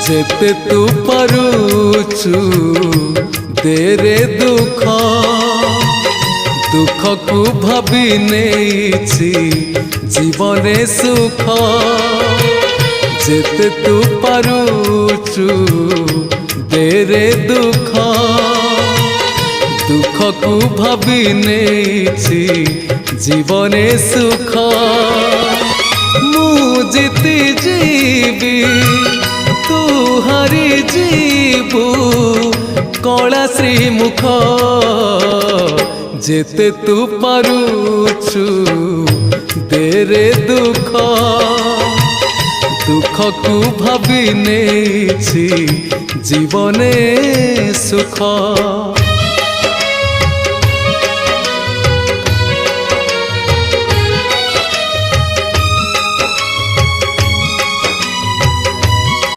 जेते तू पारुचु देरे दुख दुख को भाभी नेछि जीवने सुख जेते तू पारुचु देरे दुख दुख को भाभी नेछि जीवने सुख मु जीती जीवी तू हारी जीवु कला श्रीमुख जेते तू पारुचु देरे दुख दुख को भाभी नेछि जीवने सुख।